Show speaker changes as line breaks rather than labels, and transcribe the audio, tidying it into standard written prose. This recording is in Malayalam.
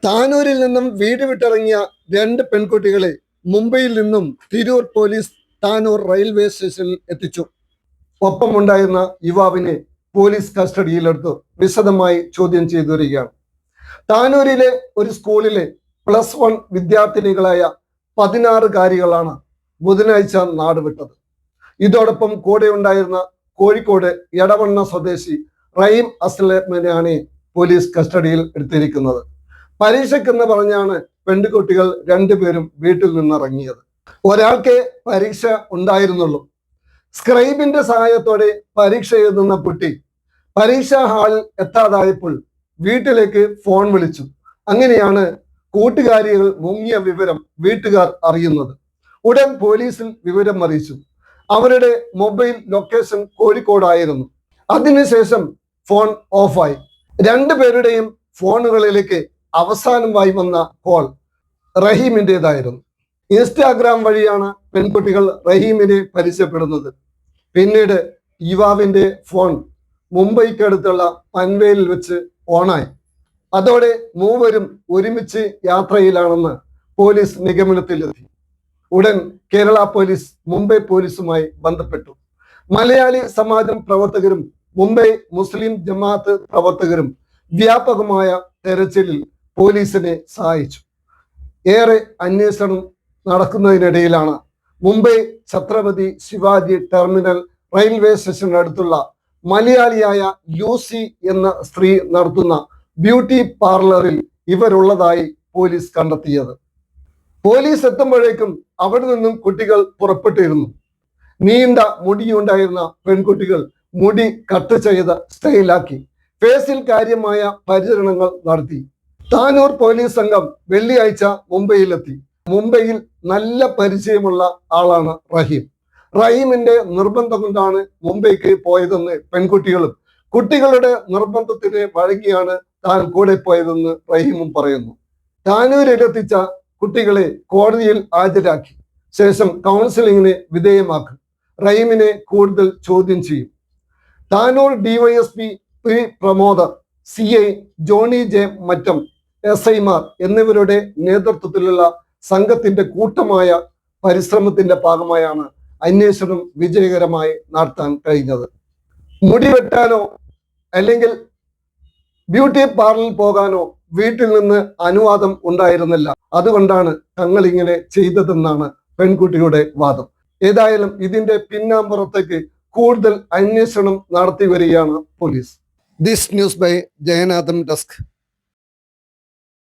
താനൂരിൽ നിന്നും വീട് വിട്ടിറങ്ങിയ രണ്ട് പെൺകുട്ടികളെ മുംബൈയിൽ നിന്നും തിരൂർ പോലീസ് താനൂർ റെയിൽവേ സ്റ്റേഷനിൽ എത്തിച്ചു. ഒപ്പമുണ്ടായിരുന്ന യുവാവിനെ പോലീസ് കസ്റ്റഡിയിലെടുത്ത് വിശദമായി ചോദ്യം ചെയ്തു വരികയാണ്. താനൂരിലെ ഒരു സ്കൂളിലെ +1 വിദ്യാർത്ഥിനികളായ 16 ബുധനാഴ്ച നാടുവിട്ടത്. ഇതോടൊപ്പം കൂടെ ഉണ്ടായിരുന്ന കോഴിക്കോട് എടവണ്ണ സ്വദേശി റഹീം അസ്ലമിനെയാണ് പോലീസ് കസ്റ്റഡിയിൽ എടുത്തിരിക്കുന്നത്. പരീക്ഷയ്ക്കെന്ന് പറഞ്ഞാണ് പെൺകുട്ടികൾ രണ്ടുപേരും വീട്ടിൽ നിന്നിറങ്ങിയത്. ഒരാൾക്ക് പരീക്ഷ ഉണ്ടായിരുന്നുള്ളൂ. സ്ക്രൈബിന്റെ സഹായത്തോടെ പരീക്ഷ എഴുതുന്ന കുട്ടി പരീക്ഷാ ഹാളിൽ എത്താതായപ്പോൾ വീട്ടിലേക്ക് ഫോൺ വിളിച്ചു. അങ്ങനെയാണ് കൂട്ടുകാരികൾ മുങ്ങിയ വിവരം വീട്ടുകാർ അറിയുന്നത്. ഉടൻ പോലീസിൽ വിവരം അറിയിച്ചു. അവരുടെ മൊബൈൽ ലൊക്കേഷൻ കോഴിക്കോടായിരുന്നു. അതിനുശേഷം ഫോൺ ഓഫായി. രണ്ടുപേരുടെയും ഫോണുകളിലേക്ക് അവസാനമായി വന്ന കോൾ റഹീമിൻ്റെതായിരുന്നു. ഇൻസ്റ്റാഗ്രാം വഴിയാണ് പെൺകുട്ടികൾ റഹീമിനെ പരിചയപ്പെടുന്നത്. പിന്നീട് യുവാവിന്റെ ഫോൺ മുംബൈക്കടുത്തുള്ള പൻവേലിൽ വെച്ച് ഓണായി. അതോടെ മൂവരും ഒരുമിച്ച് യാത്രയിലാണെന്ന് പോലീസ് നിഗമനത്തിലെത്തി. ഉടൻ കേരള പോലീസ് മുംബൈ പോലീസുമായി ബന്ധപ്പെട്ടു. മലയാളി സമാജം പ്രവർത്തകരും മുംബൈ മുസ്ലിം ജമാഅത്ത് പ്രവർത്തകരും വ്യാപകമായ തെരച്ചിലിൽ പോലീസിനെ സഹായിച്ചു. ഏറെ അന്വേഷണം നടക്കുന്നതിനിടയിലാണ് മുംബൈ ഛത്രപതി ശിവാജി ടെർമിനൽ റെയിൽവേ സ്റ്റേഷനടുത്തുള്ള മലയാളിയായ ലൂസി എന്ന സ്ത്രീ നടത്തുന്ന ബ്യൂട്ടി പാർലറിൽ ഇവരുള്ളതായി പോലീസ് കണ്ടെത്തിയത്. പോലീസ് എത്തുമ്പോഴേക്കും അവിടെ നിന്നും കുട്ടികൾ പുറപ്പെട്ടിരുന്നു. നീണ്ട മുടിയുണ്ടായിരുന്ന പെൺകുട്ടികൾ മുടി കട്ട് ചെയ്ത് സ്റ്റൈലാക്കി ഫേസിൽ കാര്യമായ പരിചരണങ്ങൾ നടത്തി. താനൂർ പോലീസ് സംഘം വെള്ളിയാഴ്ച മുംബൈയിലെത്തി. മുംബൈയിൽ നല്ല പരിചയമുള്ള ആളാണ് റഹീം. റഹീമിന്റെ നിർബന്ധം കൊണ്ടാണ് മുംബൈക്ക് പോയതെന്ന് പെൺകുട്ടികളും കുട്ടികളുടെ നിർബന്ധത്തിന് വഴങ്ങിയാണ് താൻ കൂടെ പോയതെന്ന് റഹീമും പറയുന്നു. താനൂരിലെത്തിച്ച കുട്ടികളെ കോടതിയിൽ ഹാജരാക്കി ശേഷം കൗൺസിലിങ്ങിന് വിധേയമാക്കും. റഹീമിനെ കൂടുതൽ ചോദ്യം ചെയ്യും. താനൂർ ഡിവൈഎസ്പി പി പ്രമോദർ, CI ജോണി ജെ മറ്റം, SIമാർ എന്നിവരുടെ നേതൃത്വത്തിലുള്ള സംഘത്തിന്റെ കൂട്ടമായ പരിശ്രമത്തിന്റെ ഭാഗമായാണ് അന്വേഷണം വിജയകരമായി നടത്താൻ കഴിഞ്ഞത്. മുടി വെട്ടാനോ അല്ലെങ്കിൽ ബ്യൂട്ടി പാർലറിൽ പോകാനോ വീട്ടിൽ നിന്ന് അനുവാദം ഉണ്ടായിരുന്നില്ല. അതുകൊണ്ടാണ് തങ്ങൾ ഇങ്ങനെ ചെയ്തതെന്നാണ് പെൺകുട്ടിയുടെ വാദം. ഏതായാലും ഇതിന്റെ പിന്നാമ്പുറത്തേക്ക് കൂടുതൽ അന്വേഷണം നടത്തി വരികയാണ് പോലീസ്. This news by Jayanathan desk.